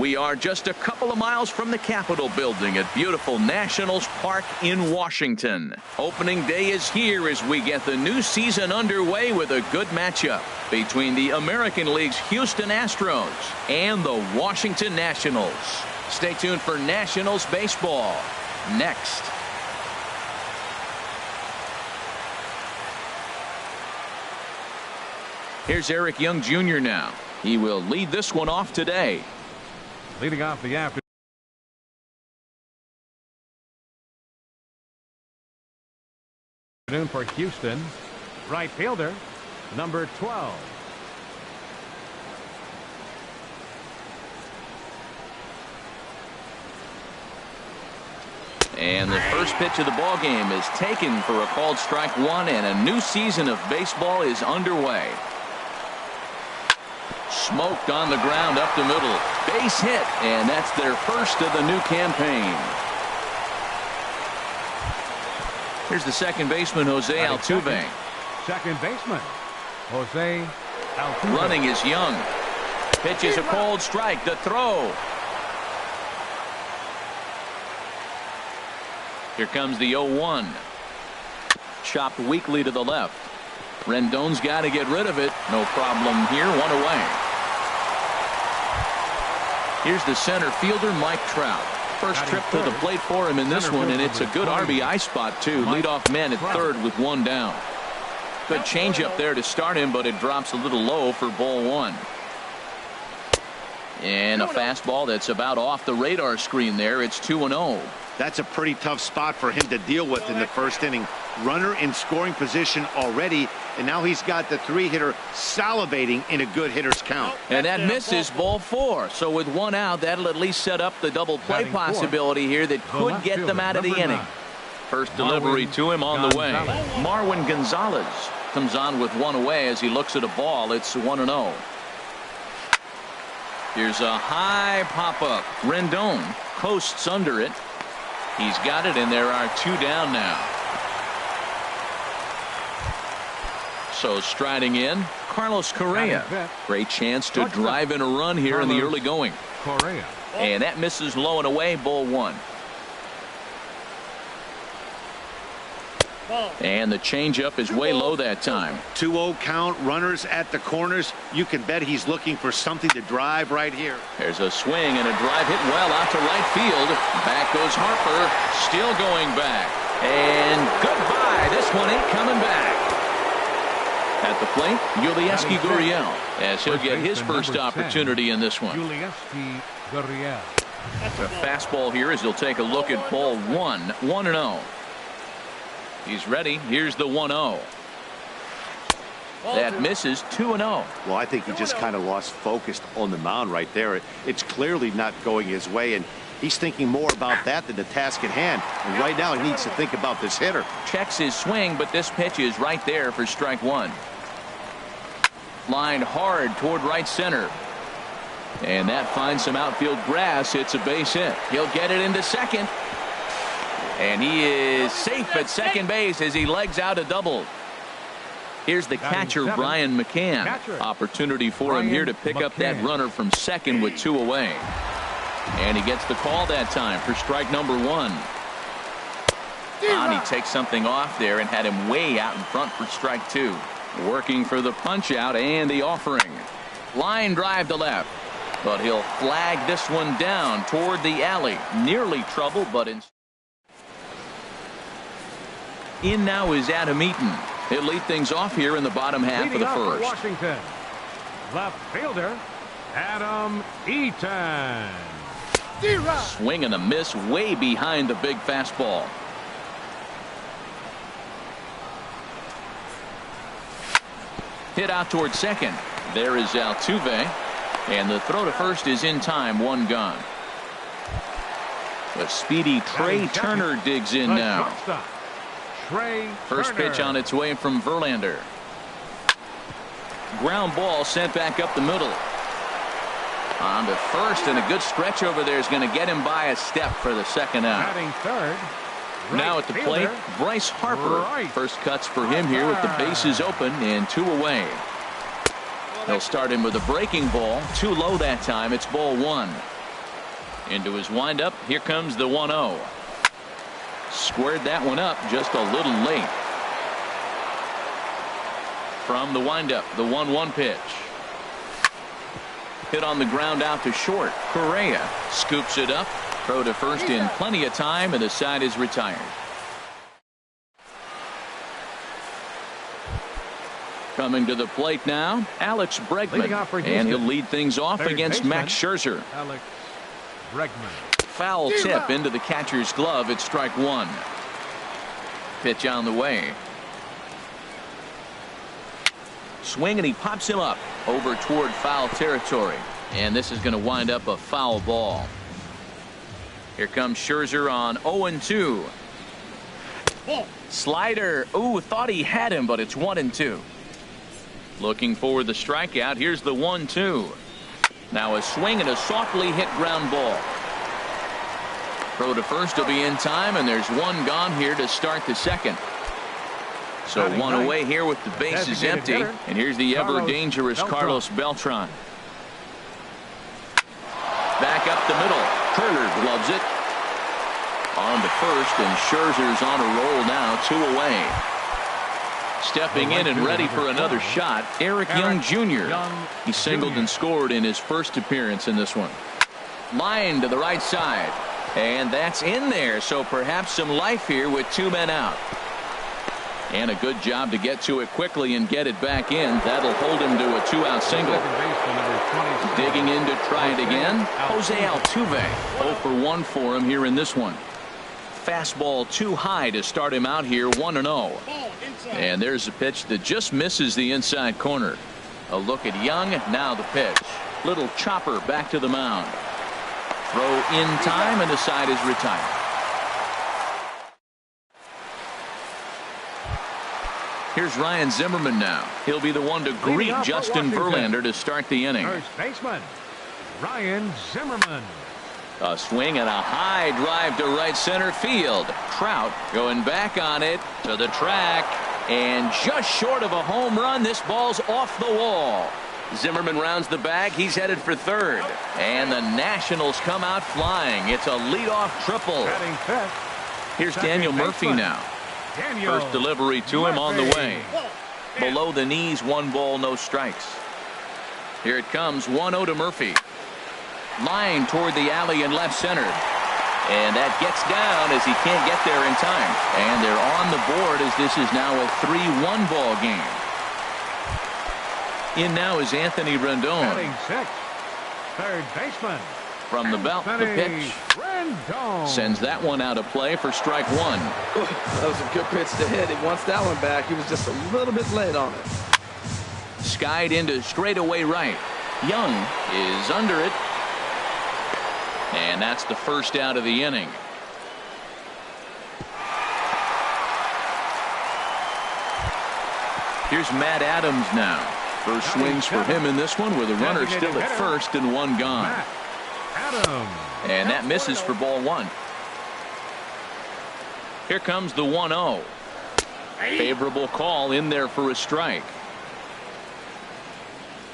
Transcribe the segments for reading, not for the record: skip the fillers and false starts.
We are just a couple of miles from the Capitol building at beautiful Nationals Park in Washington. Opening day is here as we get the new season underway with a good matchup between the American League's Houston Astros and the Washington Nationals. Stay tuned for Nationals baseball next. Here's Eric Young Jr. now. He will lead this one off today. Leading off the afternoon for Houston, right fielder, number 12. And the first pitch of the ball game is taken for a called strike one, and a new season of baseball is underway. Smoked on the ground up the middle. Base hit, and that's their first of the new campaign. Here's the second baseman, Jose Altuve. Second baseman, Jose Altuve. Running is Young. Pitch is a cold strike. The throw. Here comes the 0-1. Chopped weakly to the left. Rendon's got to get rid of it. No problem here. One away. Here's the center fielder, Mike Trout. First trip to the plate for him in this one, and it's a good RBI spot, too. Leadoff man at third with one down. Good changeup there to start him, but it drops a little low for ball one. And a fastball that's about off the radar screen there. It's 2-0. That's a pretty tough spot for him to deal with in the first inning. Runner in scoring position already, and now he's got the three-hitter salivating in a good hitter's count. And that misses ball four. So with one out, that'll at least set up the double play possibility here that could get them out of the inning. First delivery to him on the way. Marwin Gonzalez comes on with one away as he looks at a ball. It's 1-0. Here's a high pop-up. Rendon coasts under it. He's got it, and there are two down now. So striding in, Carlos Correa. Great chance to drive in a run here in the early going. Correa. And that misses low and away, ball one. And the changeup is way low that time. 2-0 count, runners at the corners. You can bet he's looking for something to drive right here. There's a swing and a drive hit well out to right field. Back goes Harper, still going back. And goodbye. This one ain't coming back. At the plate, Yulieski Gurriel, as he'll get his first opportunity in this one. Yulieski Gurriel. The fastball here as he'll take a look at ball one. 1-0. He's ready. Here's the 1-0. That misses. 2-0. Well, I think he just kind of lost focus on the mound right there. It's clearly not going his way, and he's thinking more about that than the task at hand. And right now he needs to think about this hitter. Checks his swing, but this pitch is right there for strike one. Lined hard toward right center. And that finds some outfield grass. It's a base hit. He'll get it into second. And he is safe at second base as he legs out a double. Here's the catcher, Brian McCann. Opportunity for him here to pick up that runner from second with two away. And he gets the call that time for strike number one. He takes something off there and had him way out in front for strike two. Working for the punch out and the offering. Line drive to left. But he'll flag this one down toward the alley. Nearly trouble, but in now is Adam Eaton. He'll lead things off here in the bottom half of the first. Washington, left fielder, Adam Eaton. Swing and a miss way behind the big fastball. Hit out toward second. There is Altuve. And the throw to first is in time. One gone. The speedy Trey Turner digs in now. First pitch on its way from Verlander. Ground ball sent back up the middle. On to first, and a good stretch over there is going to get him by a step for the second out. Now at the plate, Bryce Harper. First cuts for him here with the bases open and two away. He'll start him with a breaking ball. Too low that time. It's ball one. Into his windup. Here comes the 1-0. Squared that one up just a little late. From the windup, the 1-1 pitch. Hit on the ground out to short. Correa scoops it up. Throw to first in plenty of time, and the side is retired. Coming to the plate now, Alex Bregman, and he'll lead things off against Max Scherzer. Alex Bregman. Foul tip into the catcher's glove. It's strike one. Pitch on the way. Swing, and he pops him up over toward foul territory. And this is going to wind up a foul ball. Here comes Scherzer on 0-2. Slider. Ooh, thought he had him, but it's 1-2. Looking for the strikeout. Here's the 1-2. Now a swing and a softly hit ground ball. Throw to first will be in time, and there's one gone here to start the second. So one away here with the bases empty. And here's the ever dangerous Carlos Beltran. Back up the middle. Turner gloves it. On to first, and Scherzer's on a roll now, 2 away. Stepping in and ready for another shot, Eric Young Jr. He singled and scored in his first appearance in this one. Line to the right side. And that's in there, so perhaps some life here with 2 men out. And a good job to get to it quickly and get it back in. That'll hold him to a 2-out single. Digging in to try it again, Jose Altuve. 0 for 1 for him here in this one. Fastball too high to start him out here, 1-0. And there's a pitch that just misses the inside corner. A look at Young, now the pitch. Little chopper back to the mound. Throw in time, and the side is retired. Here's Ryan Zimmerman now. He'll be the one to greet Justin Verlander to start the inning. First baseman, Ryan Zimmerman. A swing and a high drive to right center field. Trout going back on it to the track, and just short of a home run. This ball's off the wall. Zimmerman rounds the bag. He's headed for third, and the Nationals come out flying. It's a leadoff triple. Here's Daniel Murphy now. First delivery to him on the way. Below the knees, 1 ball, no strikes. Here it comes, 1-0 to Murphy. Line toward the alley in left center. And that gets down as he can't get there in time. And they're on the board as this is now a 3-1 ball game. In now is Anthony Rendon. Batting 6th, third baseman. From the belt, the pitch. Rendon. Sends that one out of play for strike 1. That was a good pitch to hit. He wants that one back. He was just a little bit late on it. Skied into straightaway right. Young is under it. And that's the first out of the inning. Here's Matt Adams now. First swings for him in this one with a runner still at first and 1 gone. And that misses for ball 1. Here comes the 1-0. Favorable call in there for a strike.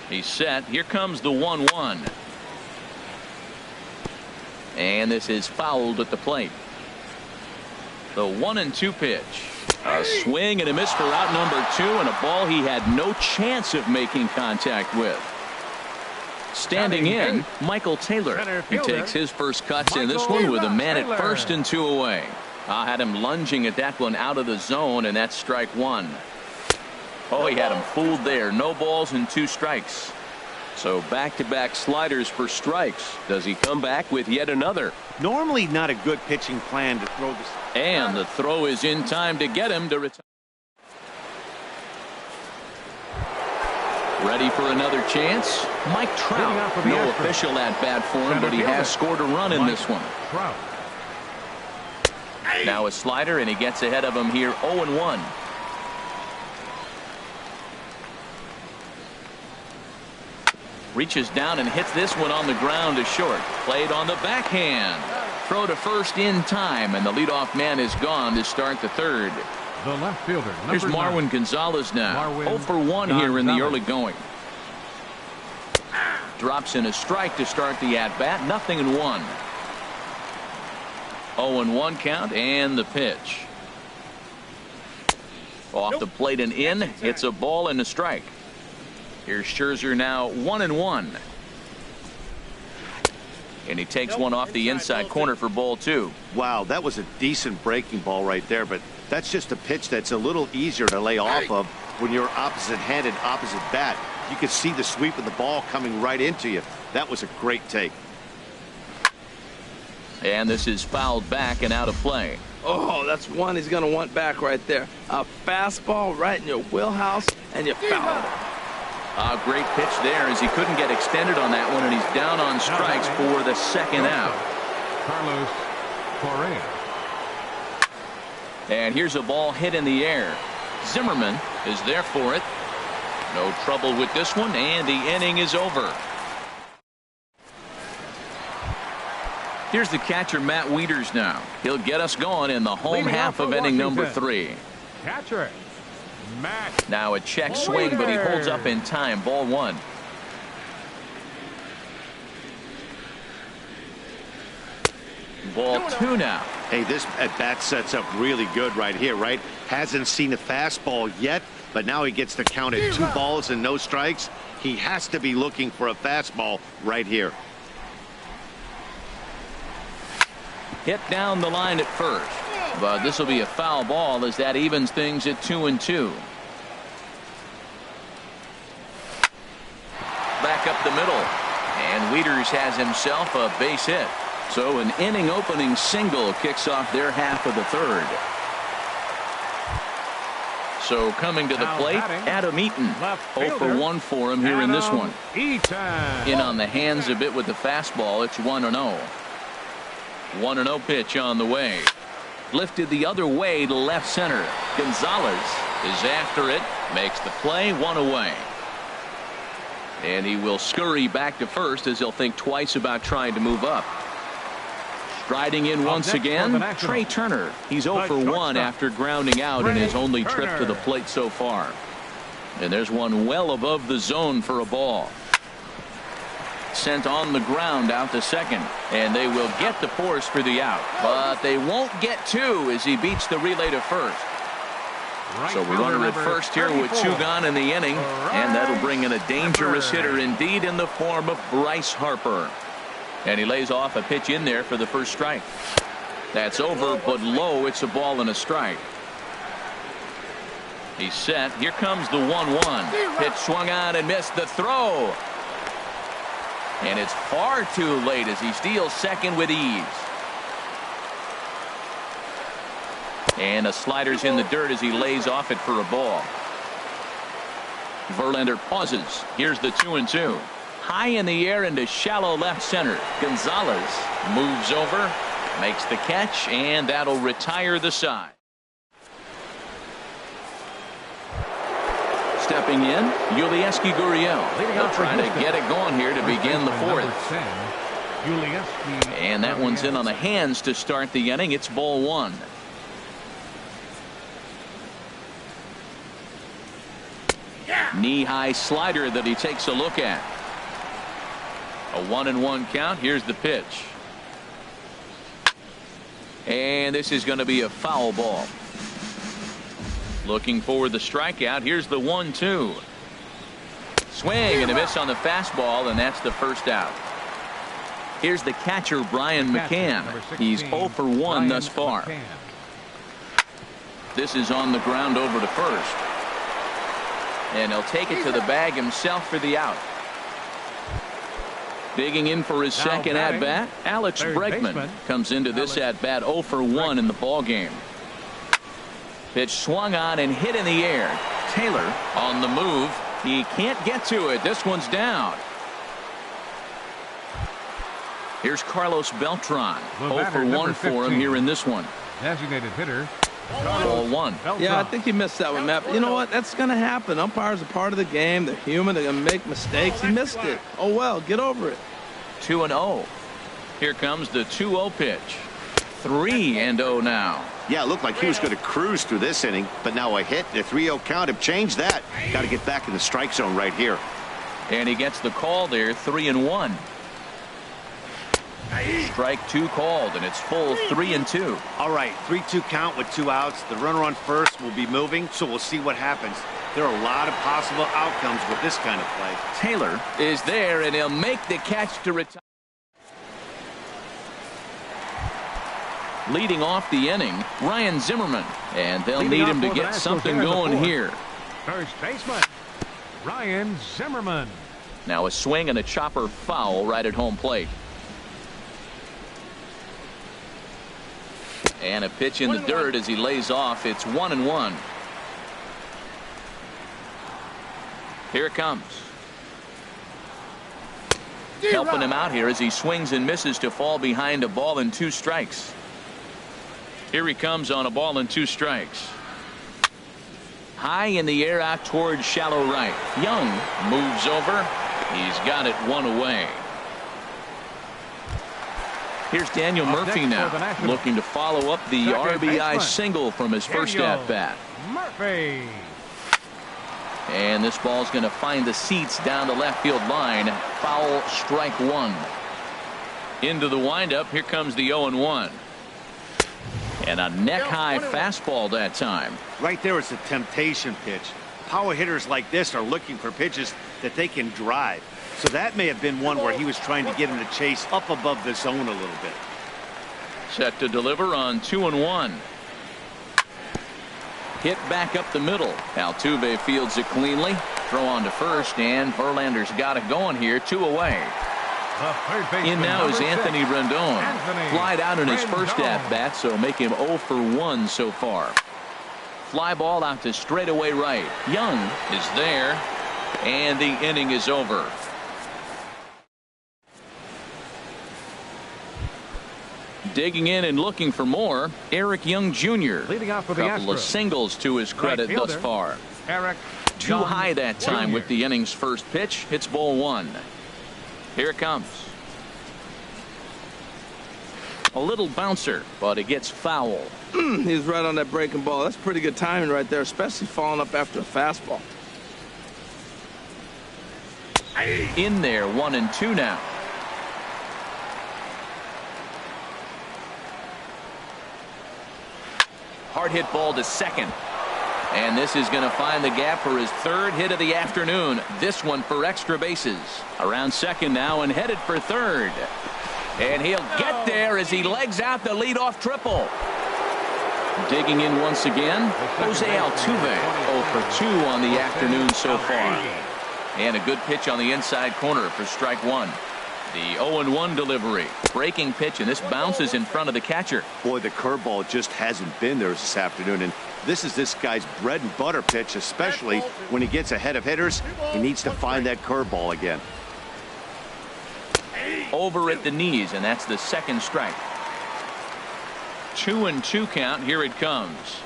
He's set. Here comes the 1-1. And this is fouled at the plate. The 1-2 pitch. A swing and a miss for out number 2, and a ball he had no chance of making contact with. Standing in, Michael Taylor. He takes his first cuts in this one with a man at first and 2 away. I had him lunging at that one out of the zone, and that's strike 1. Oh, he had him fooled there. No balls and 2 strikes. So back-to-back sliders for strikes. Does he come back with yet another? Normally not a good pitching plan to throw this. And the throw is in time to get him to retire. Ready for another chance? Mike Trout. No official at-bat for him, but he has scored a run in this one. Now a slider, and he gets ahead of him here, 0-1. Reaches down and hits this one on the ground to short. Played on the backhand. Throw to first in time, and the leadoff man is gone to start the third. The left fielder. Here's Marwin Gonzalez now. 0 for 1 here in the early going. Drops in a strike to start the at-bat. 0-1. 0-1 count and the pitch. Off the plate and in. It's a ball and a strike. Here's Scherzer now 1-1. And he takes one off the inside corner for ball 2. Wow, that was a decent breaking ball right there, but that's just a pitch that's a little easier to lay off of when you're opposite-handed, opposite bat. You could see the sweep of the ball coming right into you. That was a great take. And this is fouled back and out of play. Oh, that's one he's going to want back right there. A fastball right in your wheelhouse, and you foul it. A great pitch there as he couldn't get extended on that one, and he's down on strikes for the second out. Carlos Correa. And here's a ball hit in the air. Zimmerman is there for it. No trouble with this one, and the inning is over. Here's the catcher, Matt Wieters now. He'll get us going in the home half of inning number 3. Catcher, Matt. Now a check swing, but he holds up in time. Ball 1. Ball 2 now. Hey, this at-bat sets up really good right here, right? Hasn't seen a fastball yet, but now he gets the count at 2 balls and no strikes. He has to be looking for a fastball right here. Hit down the line at first, but this will be a foul ball as that evens things at 2-2. Back up the middle, and Wieters has himself a base hit. So an inning opening single kicks off their half of the 3rd. So coming to the plate, Adam Eaton. 0 for 1 for him here in this one. In on the hands a bit with the fastball. It's 1-0. 1-0 pitch on the way. Lifted the other way to left center. Gonzalez is after it. Makes the play. 1 away. And he will scurry back to first as he'll think twice about trying to move up. Striding in once again, Trey Turner. He's 0 for 1 after grounding out in his only trip to the plate so far. And there's one well above the zone for a ball. Sent on the ground out to second, and they will get the force for the out, but they won't get 2 as he beats the relay to first. So we're runner at first here with 2 gone in the inning, and that'll bring in a dangerous hitter indeed in the form of Bryce Harper. And he lays off a pitch in there for the first strike. That's over, but low. It's a ball and a strike. He's set. Here comes the 1-1. Pitch swung on and missed the throw. And it's far too late as he steals second with ease. And a slider's in the dirt as he lays off it for a ball. Verlander pauses. Here's the 2-2. High in the air into shallow left center. Gonzalez moves over, makes the catch, and that'll retire the side. Stepping in, Yulieski Gurriel. They'll try to get it going here to begin the 4th. And that one's in on the hands to start the inning. It's ball 1. Knee-high slider that he takes a look at. A 1-1 count. Here's the pitch. And this is going to be a foul ball. Looking for the strikeout. Here's the 1-2. Swing and a miss on the fastball, and that's the first out. Here's the catcher, Brian McCann. He's 0 for 1 thus far. This is on the ground over to first. And he'll take it to the bag himself for the out. Digging in for his second at-bat, Alex Bregman comes into this at-bat 0 for 1 in the ballgame. Pitch swung on and hit in the air. Taylor on the move. He can't get to it. This one's down. Here's Carlos Beltran. 0 for 1 for him here in this one. Designated hitter. Ball 1. Yeah, I think he missed that one, Matt. But you know what? That's going to happen. Umpires are part of the game. They're human. They're going to make mistakes. He missed it. Oh, well, get over it. 2-0. Here comes the 2-0 pitch. 3-0 now. Yeah, it looked like he was going to cruise through this inning, but now a hit and a 3-0 count have changed that. Got to get back in the strike zone right And he gets the call there. 3-1. strike two called, and it's full 3-2. All right, 3-2 count with 2 outs. The runner on first will be moving, so we'll see what happens. There are a lot of possible outcomes with this kind of play. Taylor is there, and he'll make the catch to retire. Leading off the inning, Ryan Zimmerman, and they'll need him to get something going here. First baseman, Ryan Zimmerman. Now a swing and a chopper foul right at home plate. And a pitch in the dirt as he lays off. It's 1-1. Here it comes. Helping him out here as he swings and misses to fall behind a ball and 2 strikes. Here he comes on a ball and 2 strikes. High in the air out towards shallow right. Young moves over. He's got it 1 away. Here's Daniel Murphy now, looking to follow up the RBI single from his first at-bat. Murphy. And this ball's going to find the seats down the left field line. Foul, strike 1. Into the windup. Here comes the 0-1. And a neck-high fastball that time. Right there, it's a temptation pitch. Power hitters like this are looking for pitches that they can drive. So that may have been one where he was trying to get him to chase up above the zone a little bit. Set to deliver on 2-1. Hit back up the middle. Altuve fields it cleanly. Throw on to first, and Verlander's got it going here. 2 away. In now is Anthony Rendon. Flied out in his first at-bat, so make him 0 for 1 so far. Fly ball out to straightaway right. Young is there, and the inning is over. Digging in and looking for more, Eric Young Jr. Leading off for the Couple of Astros. singles to his credit thus far. Eric Too Young high that time Jr. with the inning's first pitch. Hits ball 1. Here it comes. A little bouncer, but it gets foul. He's right on that breaking ball. That's pretty good timing right there, especially following up after a fastball. In there, 1-2 now. Hard hit ball to second. And this is going to find the gap for his 3rd hit of the afternoon. This one for extra bases. Around second now and headed for 3rd. And he'll get there as he legs out the leadoff triple. Digging in once again, Jose Altuve, 0 for 2 on the afternoon so far. And a good pitch on the inside corner for strike 1. The 0-1 delivery. Breaking pitch, and this bounces in front of the catcher. Boy, the curveball just hasn't been there this afternoon, and this is this guy's bread and butter pitch, especially when he gets ahead of hitters. He needs to find that curveball again. Over at the knees, and that's the 2nd strike. 2-2 count. Here it comes.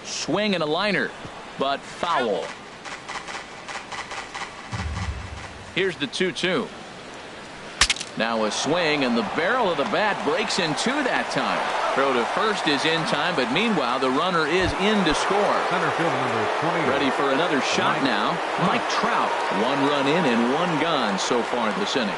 Swing and a liner, but foul. Here's the 2-2. Now a swing, and the barrel of the bat breaks in 2 that time. Throw to first is in time, but meanwhile the runner is in to score. Center field number 20. Ready for another shot now. Mike Trout. 1 run in and 1 gone so far this inning.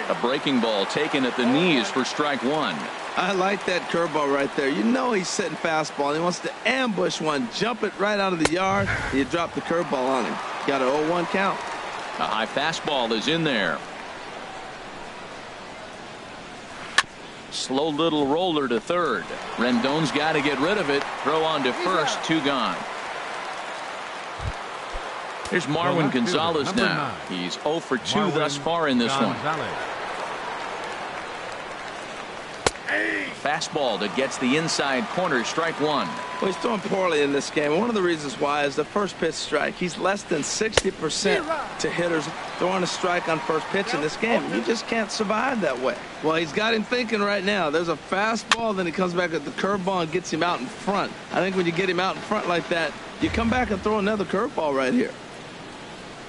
A breaking ball taken at the knees for strike 1. I like that curveball right there. You know he's sitting fastball. He wants to ambush one, jump it right out of the yard. You drop the curveball on him. Got an 0-1 count. A high fastball is in there. Slow little roller to 3rd. Rendon's got to get rid of it. Throw on to first. 2 gone. Here's Marwin Gonzalez now. He's 0 for 2 thus far in this one. Fastball that gets the inside corner. Strike 1. Well, he's throwing poorly in this game. One of the reasons why is the first pitch strike. He's less than 60% to hitters throwing a strike on first pitch in this game. You just can't survive that way. Well, he's got him thinking right now. There's a fastball, then he comes back at the curveball and gets him out in front. I think when you get him out in front like that, you come back and throw another curveball right here.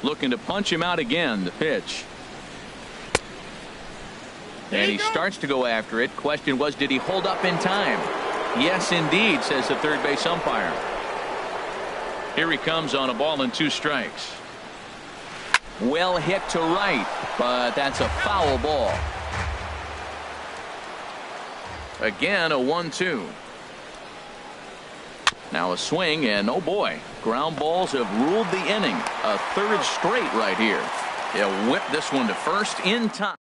Looking to punch him out again. The pitch. And he starts to go after it. Question was, did he hold up in time? Yes, indeed, says the 3rd base umpire. Here he comes on a ball and 2 strikes. Well hit to right, but that's a foul ball. Again, a 1-2. Now a swing, and oh boy, ground balls have ruled the inning. A third straight right here. He'll whip this one to first in time.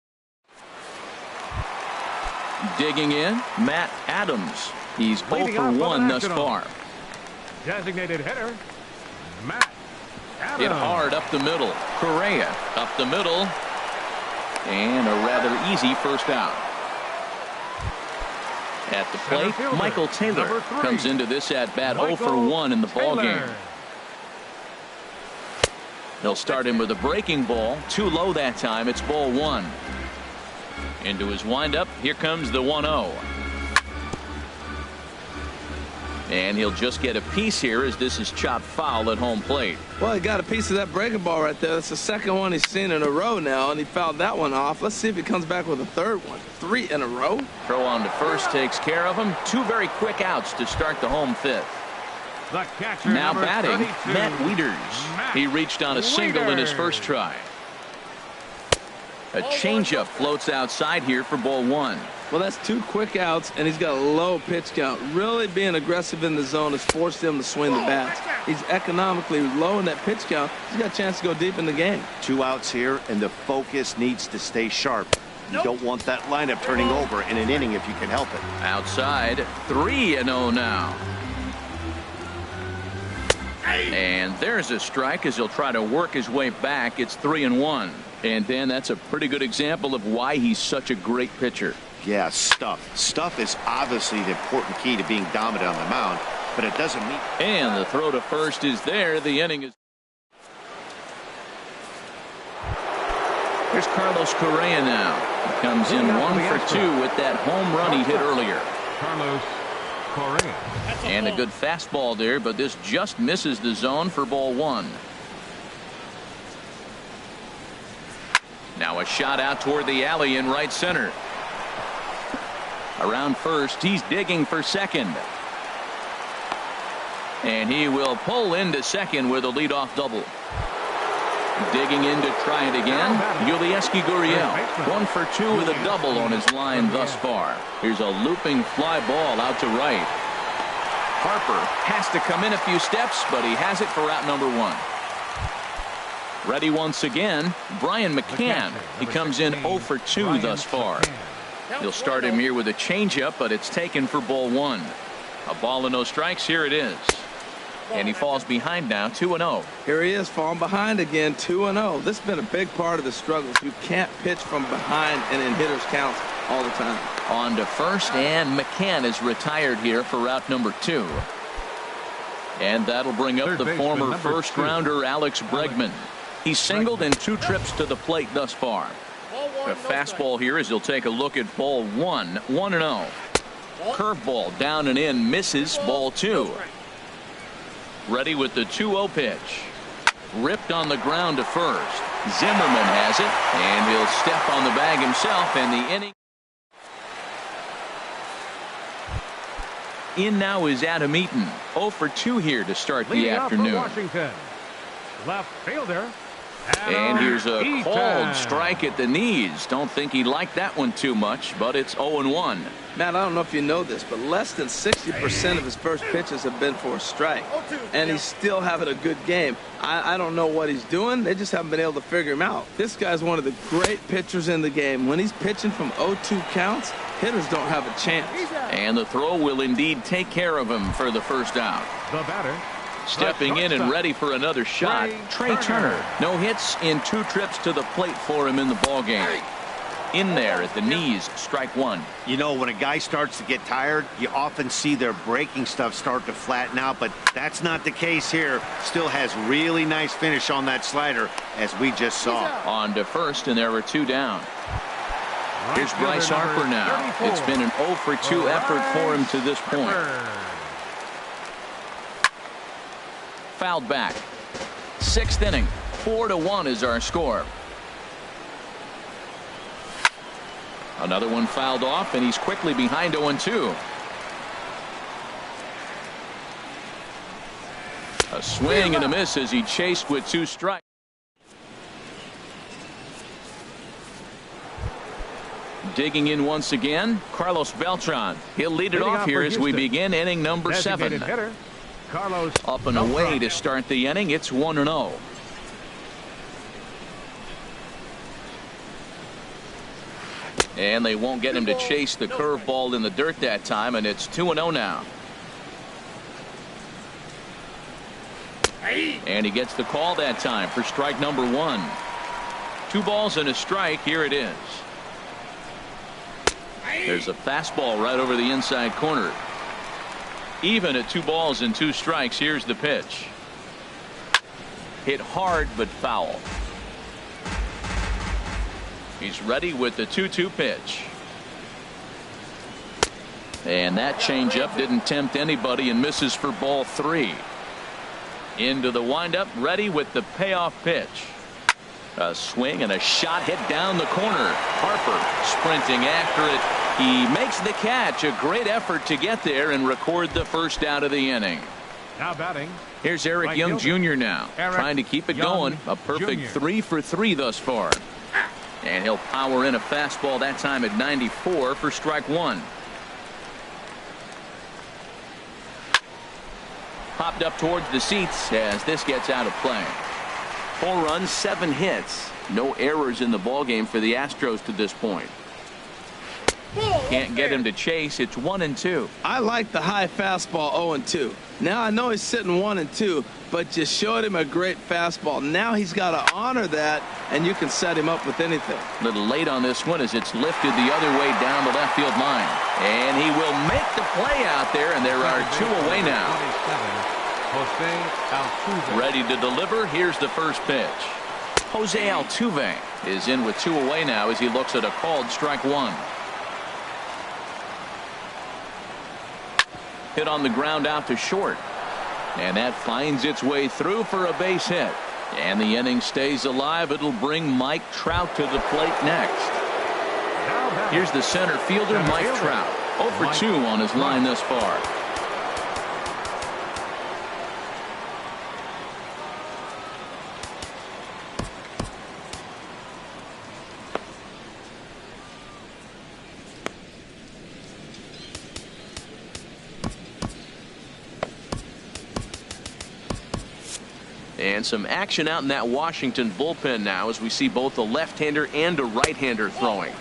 Digging in, Matt Adams. He's 0 for 1 thus far. Designated hitter, Matt Adams. Hit hard up the middle. Correa up the middle. And a rather easy first out. At the plate, Michael Taylor comes into this at-bat 0 for 1 in the ballgame. They'll start him with a breaking ball. Too low that time. It's ball 1. Into his windup. Here comes the 1-0. And he'll just get a piece here as this is chopped foul at home plate. Well, he got a piece of that breaking ball right there. That's the second one he's seen in a row now, and he fouled that one off. Let's see if he comes back with a third one. 3 in a row. Throw on to first takes care of him. 2 very quick outs to start the home fifth. The catcher, now batting, 32, Matt Wieters. He reached on a single in his first try. A changeup floats outside here for ball 1. Well, that's 2 quick outs, and he's got a low pitch count. Really being aggressive in the zone has forced him to swing the bats. He's economically low in that pitch count. He's got a chance to go deep in the game. 2 outs here, and the focus needs to stay sharp. You don't want that lineup turning over in an inning if you can help it. Outside, 3-0 now. And there's a strike as he'll try to work his way back. It's 3-1. And Dan, that's a pretty good example of why he's such a great pitcher. Yeah, stuff. Stuff is obviously the important key to being dominant on the mound, but it doesn't mean. And the throw to first is there. The inning is. Here's Carlos Correa now. He comes in 1 for 2 with that home run he hit earlier. Carlos Correa. And a good fastball there, but this just misses the zone for ball 1. Now a shot out toward the alley in right center. Around first, he's digging for second. And he will pull into second with a leadoff double. Digging in to try it again, Yulieski Gurriel. 1 for 2 with a double on his line thus far. Here's a looping fly ball out to right. Harper has to come in a few steps, but he has it for out number 1. Ready once again, Brian McCann. He comes in 0 for 2 thus far. He'll start him here with a changeup, but it's taken for ball 1. A ball and no strikes. Here it is. And he falls behind now, 2-0. Here he is, falling behind again, 2-0. This has been a big part of the struggles. You can't pitch from behind and in hitters' counts all the time. On to first, and McCann is retired here for route number 2. And that'll bring up the former first-rounder Alex Bregman. He's singled in 2 trips to the plate thus far. A fastball here as he'll take a look at ball 1, 1-0. Curveball down and in, misses, ball 2. Ready with the 2-0 pitch. Ripped on the ground to first. Zimmerman has it, and he'll step on the bag himself, and the inning. In now is Adam Eaton. 0 for 2 here to start the afternoon. Washington. Left fielder. And here's a called strike at the knees. Don't think he liked that one too much, but it's 0-1. Matt, I don't know if you know this, but less than 60% of his first pitches have been for a strike. And he's still having a good game. I don't know what he's doing. They just haven't been able to figure him out. This guy's one of the great pitchers in the game. When he's pitching from 0-2 counts, hitters don't have a chance. And the throw will indeed take care of him for the first out. The batter. Stepping in and ready for another shot, Trey Turner. No hits in 2 trips to the plate for him in the ballgame. In there at the knees, strike 1. You know, when a guy starts to get tired, you often see their breaking stuff start to flatten out, but that's not the case here. Still has really nice finish on that slider, as we just saw. On to first, and there are 2 down. Here's Bryce Harper now. It's been an 0 for 2 effort for him to this point. Fouled back. 6th inning. 4-1 is our score. Another one fouled off, and he's quickly behind 0-2. A swing and a miss as he chased with 2 strikes. Digging in once again, Carlos Beltran. He'll lead it Leading off off here for as we Houston. begin inning number 7. Designated hitter, Carlos Up and Beltran. away to start the inning. It's 1-0. And they won't get him to chase the curveball in the dirt that time, and it's 2-0 now. And he gets the call that time for strike number 1. 2 balls and a strike. Here it is. There's a fastball right over the inside corner. Even at 2 balls and 2 strikes. Here's the pitch. Hit hard but foul. He's ready with the 2-2 pitch. And that changeup didn't tempt anybody and misses for ball 3. Into the windup, ready with the payoff pitch. A swing and a shot hit down the corner. Harper sprinting after it. He makes the catch. A great effort to get there and record the first out of the inning. Now batting. Here's Eric Right Young fielder. Jr. now, Eric trying to keep it Young going. A perfect Jr. 3 for 3 thus far. And he'll power in a fastball that time at 94 for strike 1. Popped up towards the seats as this gets out of play. 4 runs, 7 hits. No errors in the ballgame for the Astros to this point. Can't get him to chase. It's 1-2. I like the high fastball 0-2. Now I know he's sitting 1-2, but you showed him a great fastball. Now he's got to honor that, and you can set him up with anything. A little late on this one as it's lifted the other way down the left field line. And he will make the play out there, and there are 2 away now. 27, Jose Altuve. Ready to deliver. Here's the first pitch. Jose Altuve is in with 2 away now as he looks at a called strike 1. Hit on the ground out to short. And that finds its way through for a base hit. And the inning stays alive. It'll bring Mike Trout to the plate next. Now batting. Here's the center fielder, Center Mike fielder, Trout. 0 for Mike 2 on his line thus far. And some action out in that Washington bullpen now as we see both a left-hander and a right-hander throwing.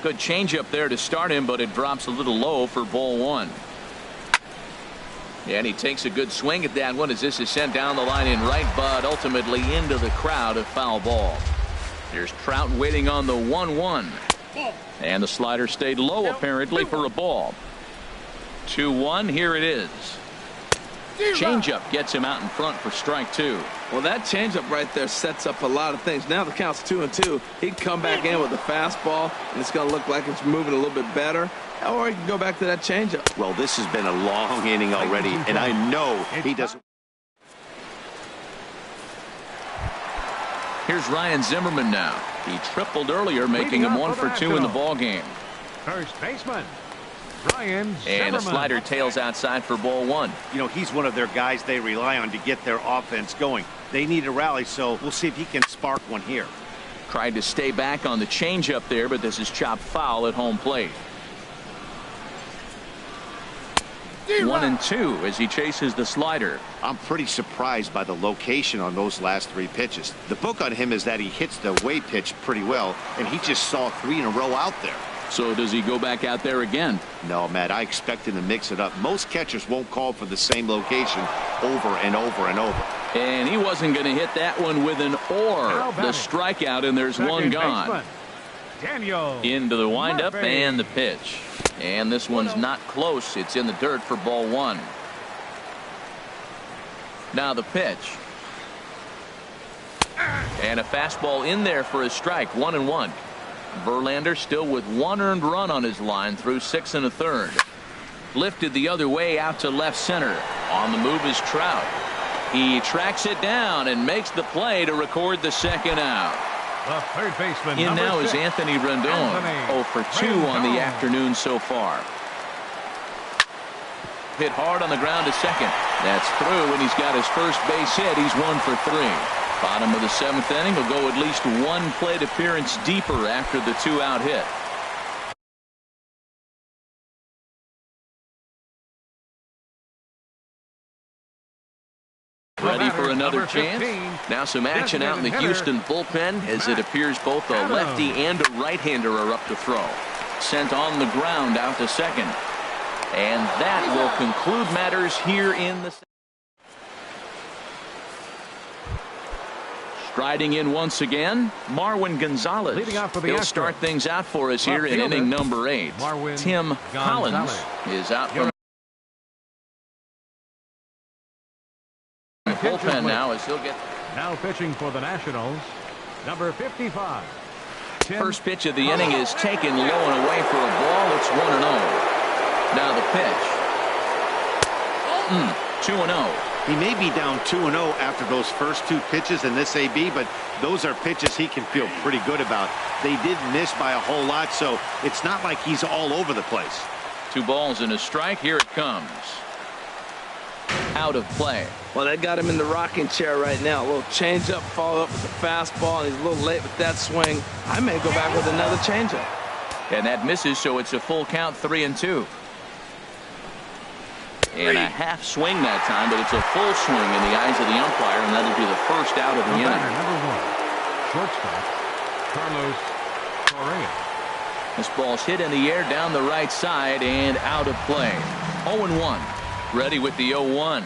Good changeup there to start him, but it drops a little low for ball 1. And he takes a good swing at that one as this is sent down the line in right, but ultimately into the crowd, a foul ball. Here's Trout waiting on the 1-1. And the slider stayed low apparently for a ball. 2-1. Here it is. Changeup gets him out in front for strike 2. Well, that changeup right there sets up a lot of things. Now the count's 2-2. He'd come back in with a fastball, and it's going to look like it's moving a little bit better. Or he can go back to that changeup. Well, this has been a long inning already, and I know he doesn't. Here's Ryan Zimmerman now. He tripled earlier, making him 1 for 2 in the ball game. First baseman, Ryan Zimmerman. And a slider tails outside for ball 1. You know, he's one of their guys they rely on to get their offense going. They need a rally, so we'll see if he can spark one here. Tried to stay back on the changeup there, but this is chopped foul at home plate. 1-2 as he chases the slider. I'm pretty surprised by the location on those last 3 pitches. The book on him is that he hits the way pitch pretty well, and he just saw 3 in a row out there. So does he go back out there again? No, Matt, I expect him to mix it up. Most catchers won't call for the same location over and over and over. And he wasn't going to hit that one with an or. The strikeout, and there's Second one gone. baseman, Daniel Into the windup Murphy. and the pitch. And this one's not close. It's in the dirt for ball 1. Now the pitch. And a fastball in there for a strike. 1-1. Verlander still with 1 earned run on his line through 6 1/3. Lifted the other way out to left center. On the move is Trout. He tracks it down and makes the play to record the second out. The third baseman, In number now is 6, Anthony Rendon. Anthony 0 for 2 on the Rendon. afternoon so far. Hit hard on the ground to second. That's through, and he's got his first base hit. He's 1 for 3. Bottom of the 7th inning will go at least 1 plate appearance deeper after the 2-out hit. Ready for another number chance? 15. Now some action out in the Designated Houston bullpen as it appears both a lefty and a right-hander are up to throw. Sent on the ground out to second. And that will conclude matters here in the... Striding in once again, Marwin Gonzalez. Leading off for the He'll Astros. start things out for us here Left in fielder, inning number 8. Marwin Tim Collins Gonzalez. is out from the bullpen now as he'll get... Now pitching for the Nationals, number 55. Tim First pitch of the inning is taken low and away for a ball. It's 1-0. Now the pitch. 2-0. He may be down 2-0 after those first 2 pitches in this AB, but those are pitches he can feel pretty good about. They did miss by a whole lot, so it's not like he's all over the place. 2 balls and a strike. Here it comes. Out of play. Well, they got him in the rocking chair right now. A little changeup, follow up with a fastball, and he's a little late with that swing. I may go back with another changeup. And that misses, so it's a full count, 3-2. And a half swing that time, but it's a full swing in the eyes of the umpire, and that'll be the first out of the inning. number 1, shortstop, Carlos Correa. This ball's hit in the air down the right side and out of play. 0-1. Ready with the 0-1.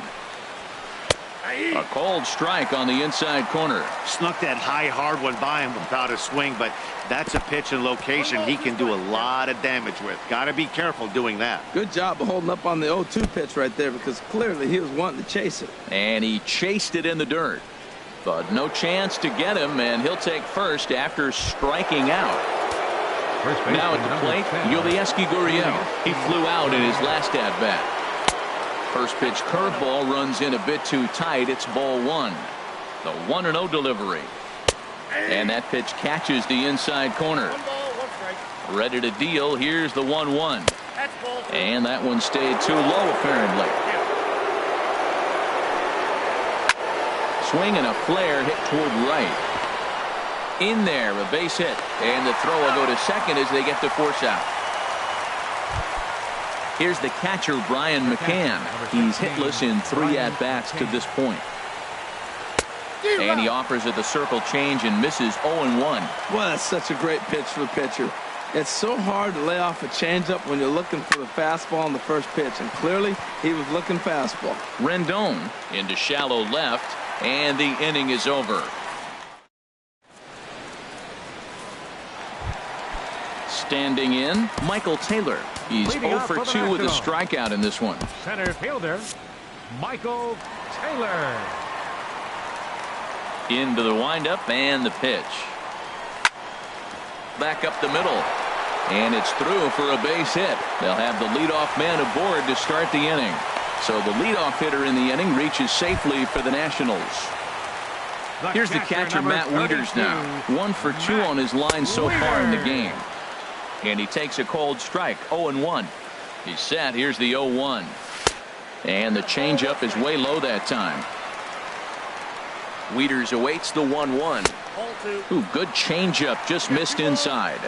A cold strike on the inside corner. Snuck that high, hard one by him without a swing, but that's a pitch and location he can do a lot of damage with. Got to be careful doing that. Good job of holding up on the 0-2 pitch right there because clearly he was wanting to chase it. And he chased it in the dirt. But no chance to get him, and he'll take first after striking out. Now at the plate, Yulieski Gurriel. He flew out in his last at-bat. First pitch curveball runs in a bit too tight. It's ball 1. The 1-0 delivery. And that pitch catches the inside corner. Ready to deal. Here's the 1-1. And that one stayed too low apparently. Swing and a flare hit toward right. In there, a base hit. And the throw will go to second as they get the force out. Here's the catcher, Brian McCann. He's hitless in 3 at-bats to this point. And he offers it the circle change and misses 0-1. Well, that's such a great pitch for the pitcher. It's so hard to lay off a changeup when you're looking for the fastball on the first pitch, and clearly he was looking fastball. Rendon into shallow left, and the inning is over. Standing in, Michael Taylor. He's 0 for 2 with a strikeout in this one. Center fielder, Michael Taylor. Into the windup and the pitch. Back up the middle. And it's through for a base hit. They'll have the leadoff man aboard to start the inning. So the leadoff hitter in the inning reaches safely for the Nationals. Here's the catcher, Matt Wieters now. 1 for 2 on his line so far in the game. And he takes a cold strike, 0-1. He's set. Here's the 0-1. And the changeup is way low that time. Wieters awaits the 1-1. Ooh, good changeup, just missed inside.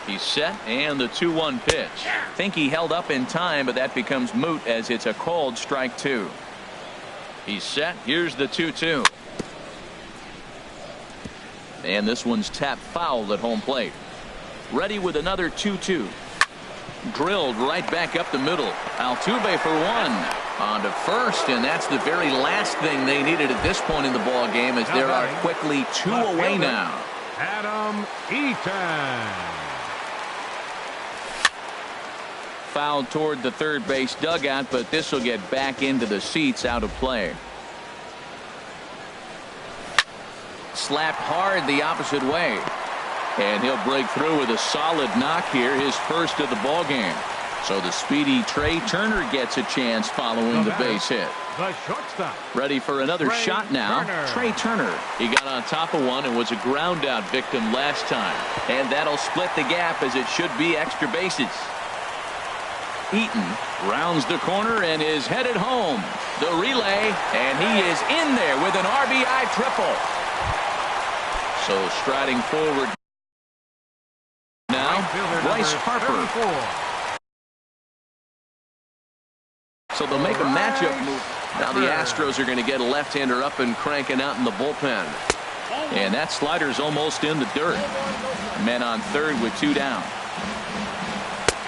He's set, and the 2-1 pitch. Think he held up in time, but that becomes moot as it's a called strike 2. He's set. Here's the 2-2. And this one's tapped foul at home plate. Ready with another 2-2. Drilled right back up the middle. Altuve for 1. On to first, and that's the very last thing they needed at this point in the ball game, as there are quickly 2 away now. Adam Eaton. Fouled toward the third base dugout, but this will get back into the seats, out of play. Slapped hard the opposite way. And he'll break through with a solid knock here, his first of the ball game. So the speedy Trey Turner gets a chance following the base hit. The shortstop. Ready for another Trey shot now. Turner. Trey Turner. He got on top of one and was a ground out victim last time. And that'll split the gap, as it should be extra bases. Eaton rounds the corner and is headed home. The relay, and he is in there with an RBI triple. So striding forward now, Bryce Harper. 34. So they'll make a matchup move. Now the Astros are going to get a left-hander up and cranking out in the bullpen. And that slider's almost in the dirt. Men on third with 2 down.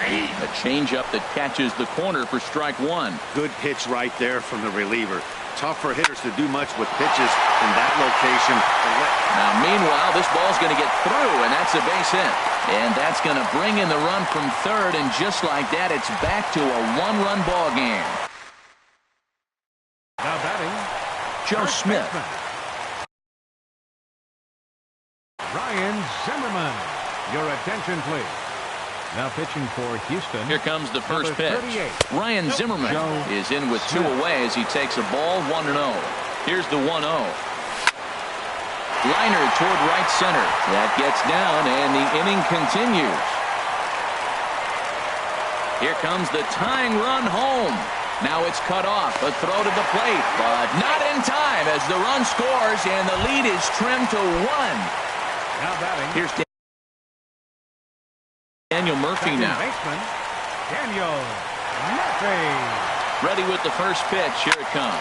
A changeup that catches the corner for strike 1. Good pitch right there from the reliever. Tough for hitters to do much with pitches in that location. Now, meanwhile, this ball's going to get through, and that's a base hit. And that's going to bring in the run from third, and just like that, it's back to a 1-run ball game. Now batting, Joe Smith. Ryan Zimmerman. Your attention, please. Now pitching for Houston. Here comes the first Number pitch. 38. Ryan Zimmerman is in with 2 away as he takes a ball 1-0. Here's the 1-0. Liner toward right center. That gets down, and the inning continues. Here comes the tying run home. Now it's cut off. A throw to the plate, but not in time as the run scores, and the lead is trimmed to 1. Now batting. Here's Daniel Murphy Second now. baseman, Daniel Murphy. Ready with the first pitch. Here it comes.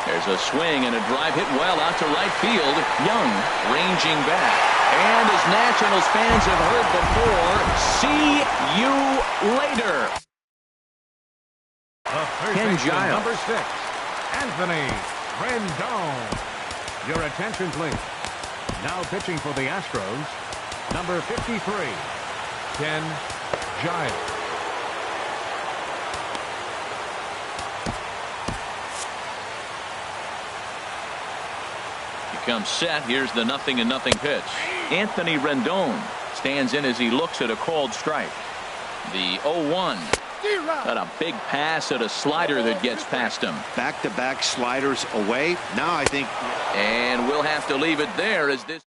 There's a swing and a drive hit well out to right field. Young ranging back. And as Nationals fans have heard before, see you later. The third Ken baseman, Giles. number 6, Anthony Rendon. Your attention, please. Now pitching for the Astros, number 53, Ken Giles. Comes set. Here's the 0-0 pitch. Anthony Rendon stands in as he looks at a called strike. The 0-1. Got a big pass at a slider that gets past him. Back-to-back sliders away. Now I think. And we'll have to leave it there as this.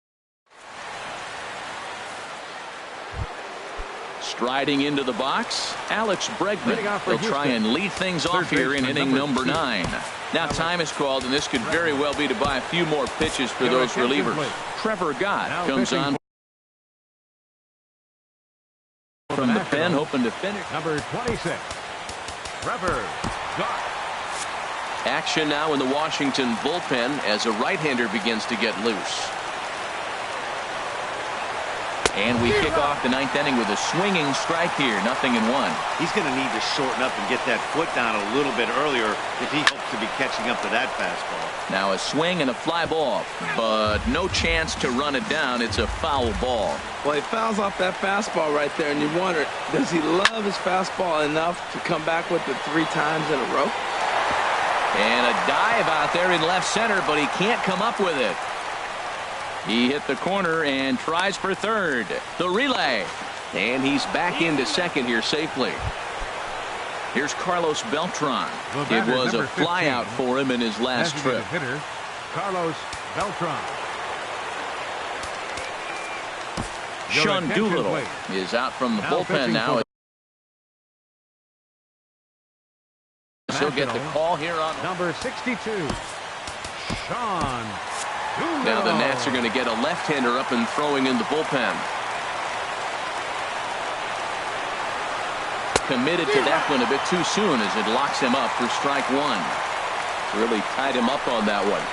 Striding into the box, Alex Bregman. He'll try and lead things off here in inning number 9. Now time is called, and this could very well be to buy a few more pitches for those relievers. Trevor Gott comes on from the pen, hoping to finish. Number 26, Trevor Gott. Action now in the Washington bullpen as a right-hander begins to get loose. And we kick off the 9th inning with a swinging strike here, 0-1. He's going to need to shorten up and get that foot down a little bit earlier if he hopes to be catching up to that fastball. Now a swing and a fly ball, but no chance to run it down. It's a foul ball. Well, he fouls off that fastball right there, and you wonder, does he love his fastball enough to come back with it 3 times in a row? And a dive out there in left center, but he can't come up with it. He hit the corner and tries for third. The relay. And he's back into second here safely. Here's Carlos Beltran. It was a flyout for him in his last trip. Hitter, Carlos Beltran. Sean Doolittle is out from the bullpen now. He'll get the call here on number 62, Sean Doolittle. Now the Nats are going to get a left-hander up and throwing in the bullpen. Committed to that one a bit too soon as it locks him up for strike 1. Really tied him up on that one.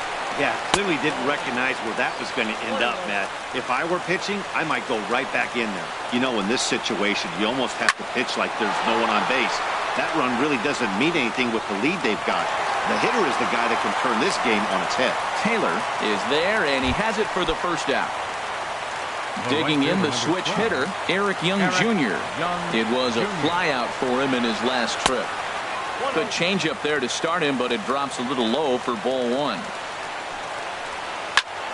Yeah, clearly didn't recognize where that was going to end up, Matt. If I were pitching, I might go right back in there. You know, in this situation, you almost have to pitch like there's no one on base. That run really doesn't mean anything with the lead they've got. The hitter is the guy that can turn this game on its head. Taylor is there, and he has it for the first out. Digging in the switch hitter, Eric Young Jr. It was a flyout for him in his last trip. Good changeup there to start him, but it drops a little low for ball 1.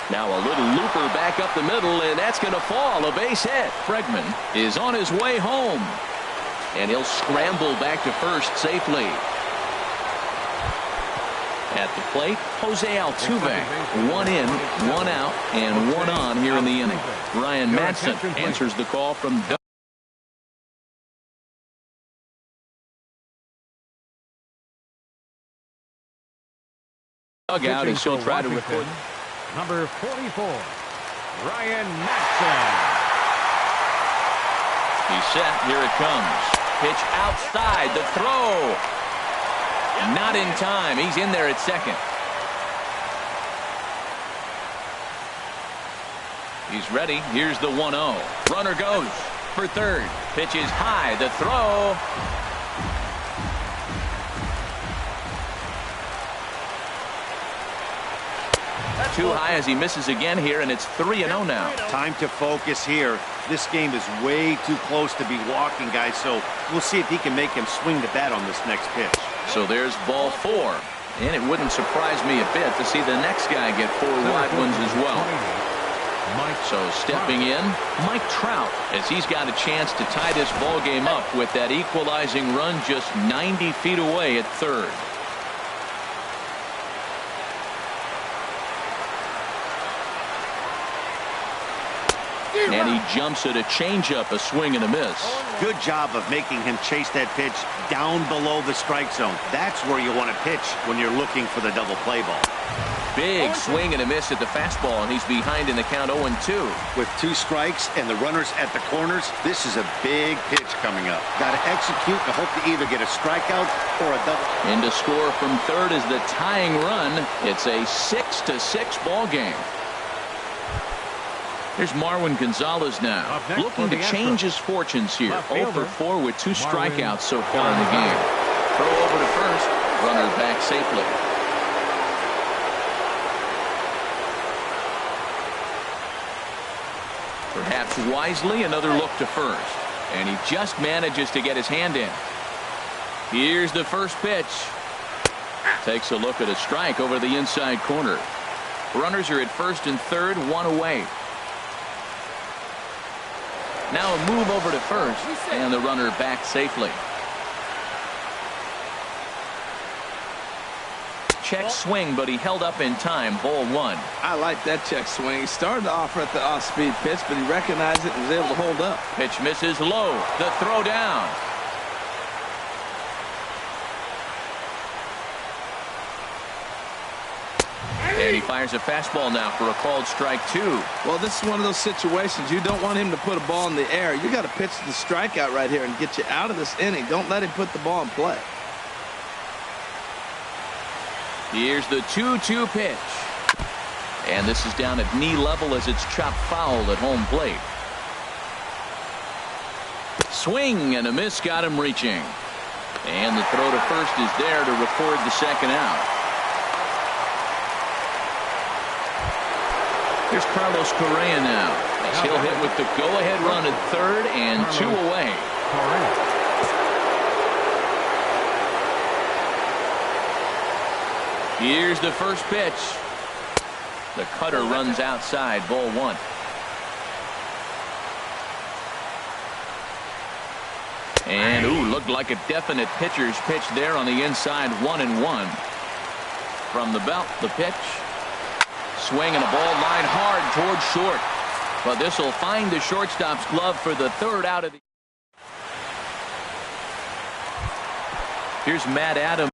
Now a little looper back up the middle, and that's going to fall. A base hit. Bregman is on his way home. And he'll scramble back to first safely. At the plate, Jose Altuve. 1 in, 1 out, and 1 on here in the inning. Ryan Madsen answers the call from dugout as he'll try to record. Number 44, Ryan Madsen. He's set. Here it comes. Pitch outside. The throw. Not in time. He's in there at second. He's ready. Here's the 1-0. Runner goes for third. Pitch is high. The throw. Too high as he misses again here, and it's 3-0 now. Time to focus here. This game is way too close to be walking, guys, so we'll see if he can make him swing the bat on this next pitch. So there's ball 4. And it wouldn't surprise me a bit to see the next guy get 4 wide ones as well. So stepping in, Mike Trout, as he's got a chance to tie this ball game up with that equalizing run just 90 feet away at third. And he jumps at a changeup, a swing and a miss. Good job of making him chase that pitch down below the strike zone. That's where you want to pitch when you're looking for the double play ball. Big swing and a miss at the fastball, and he's behind in the count 0-2. With 2 strikes and the runners at the corners, this is a big pitch coming up. Got to execute and hope to either get a strikeout or a double. In to score from third is the tying run. It's a 6-6 ball game. Here's Marwin Gonzalez now, looking to change his fortunes here. 0 for 4 with 2 strikeouts so far in the game. Throw over to first, runner back safely. Perhaps wisely, another look to first. And he just manages to get his hand in. Here's the first pitch. Takes a look at a strike over the inside corner. Runners are at first and third, 1 away. Now a move over to first, and the runner back safely. Check swing, but he held up in time. Ball 1. I like that check swing. He started off at the off-speed pitch, but he recognized it and was able to hold up. Pitch misses low. The throw down. And he fires a fastball now for a called strike 2. Well, this is one of those situations. You don't want him to put a ball in the air. You got to pitch the strikeout right here and get you out of this inning. Don't let him put the ball in play. Here's the 2-2 pitch. And this is down at knee level as it's chopped foul at home plate. Swing and a miss got him reaching. And the throw to first is there to record the second out. Here's Carlos Correa now, as he'll hit with the go-ahead run at third and 2 away. Here's the first pitch. The cutter runs outside, ball 1. And, looked like a definite pitcher's pitch there on the inside, 1-1. From the belt, the pitch. Swing and a ball line hard towards short. But this will find the shortstop's glove for the third out of the. Here's Matt Adams.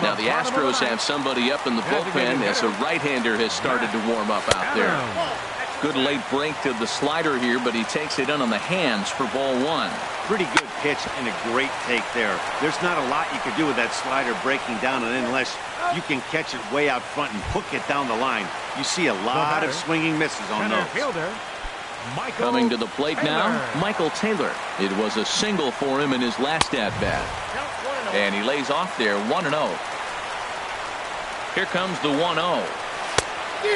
Now the Astros have somebody up in the bullpen as a right-hander has started to warm up out there. Good late break to the slider here, but he takes it in on the hands for ball 1. Pretty good pitch and a great take there. There's not a lot you can do with that slider breaking down, and unless you can catch it way out front and hook it down the line, you see a lot of swinging misses on those. Coming to the plate now, Michael Taylor. It was a single for him in his last at-bat. And he lays off there, 1-0. Here comes the 1-0.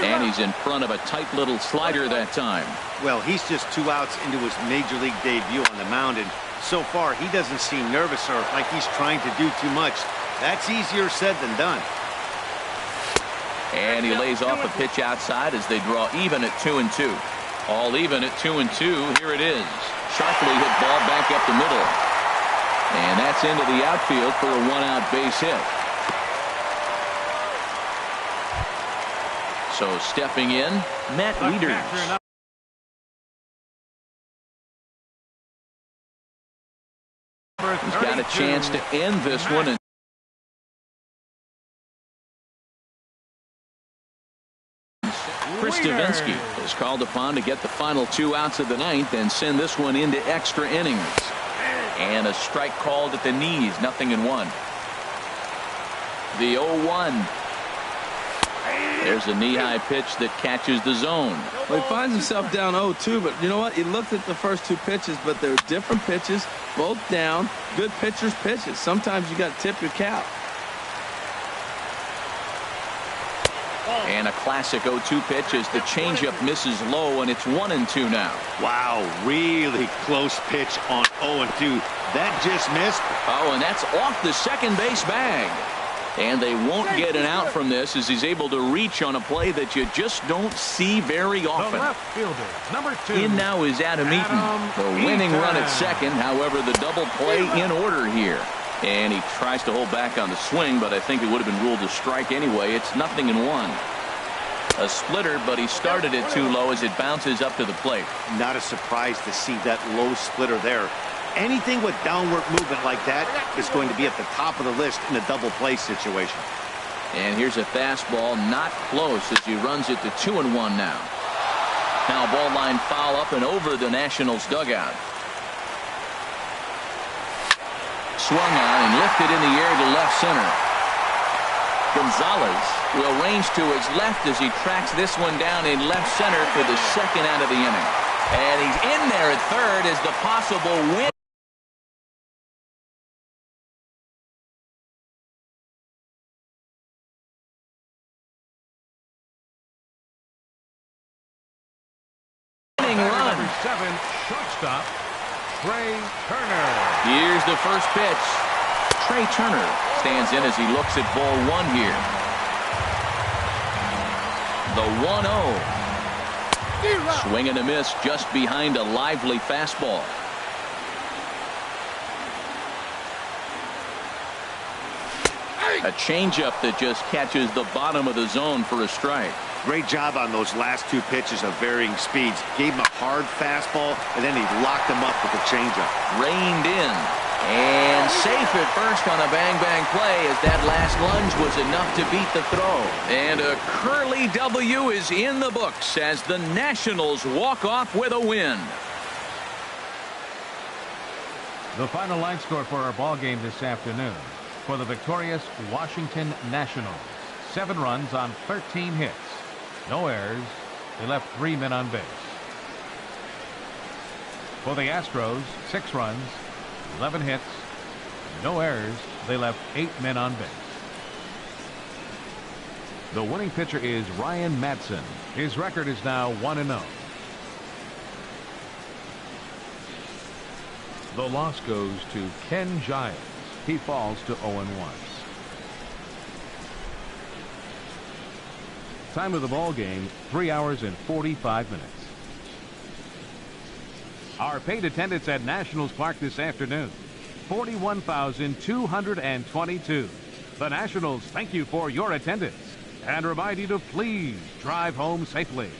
And he's in front of a tight little slider that time. Well, he's just 2 outs into his major league debut on the mound, and so far he doesn't seem nervous or like he's trying to do too much. That's easier said than done. And he lays off a pitch outside as they draw even at 2-2. All even at 2-2. Here it is. Sharply hit ball back up the middle. And that's into the outfield for a one-out base hit. So stepping in, Matt Wieters. He's got a chance to end this one. And Chris Davinsky is called upon to get the final 2 outs of the ninth and send this one into extra innings. And a strike called at the knees, 0-1. The 0-1. There's a knee-high pitch that catches the zone. Well, he finds himself down 0-2, but you know what? He looked at the first 2 pitches, but they're different pitches, both down. Good pitchers' pitches. Sometimes you got to tip your cap. And a classic 0-2 pitch as the changeup misses low, and it's 1-2 now. Wow, really close pitch on 0-2. That just missed. Oh, and that's off the second base bag. And they won't get an out from this as he's able to reach on a play that you just don't see very often. The left fielder, number 2. In now is Adam Eaton. The winning run at second. However, the double play in order here. And he tries to hold back on the swing, but I think it would have been ruled a strike anyway. It's 0-1. A splitter, but he started it too low as it bounces up to the plate. Not a surprise to see that low splitter there. Anything with downward movement like that is going to be at the top of the list in a double play situation. And here's a fastball, not close as he runs it to 2-1 now. Now ball line foul up and over the Nationals dugout. Swung on and lifted in the air to left center. Gonzalez will range to his left as he tracks this one down in left center for the second out of the inning. And he's in there at third as the possible win. Run. Number 7, shortstop, Trey Turner. Here's the first pitch. Trey Turner stands in as he looks at ball 1 here. The 1-0. Swing and a miss just behind a lively fastball. A changeup that just catches the bottom of the zone for a strike. Great job on those last 2 pitches of varying speeds. Gave him a hard fastball, and then he locked him up with the changeup. Reined in. And safe at first on a bang-bang play as that last lunge was enough to beat the throw. And a Curly W is in the books as the Nationals walk off with a win. The final line score for our ball game this afternoon. For the victorious Washington Nationals, 7 runs on 13 hits. No errors. They left 3 men on base. For the Astros, 6 runs, 11 hits, no errors. They left 8 men on base. The winning pitcher is Ryan Madson. His record is now 1-0. The loss goes to Ken Giles. He falls to 0-1. Time of the ball game, 3 hours and 45 minutes. Our paid attendance at Nationals Park this afternoon, 41,222. The Nationals thank you for your attendance and remind you to please drive home safely.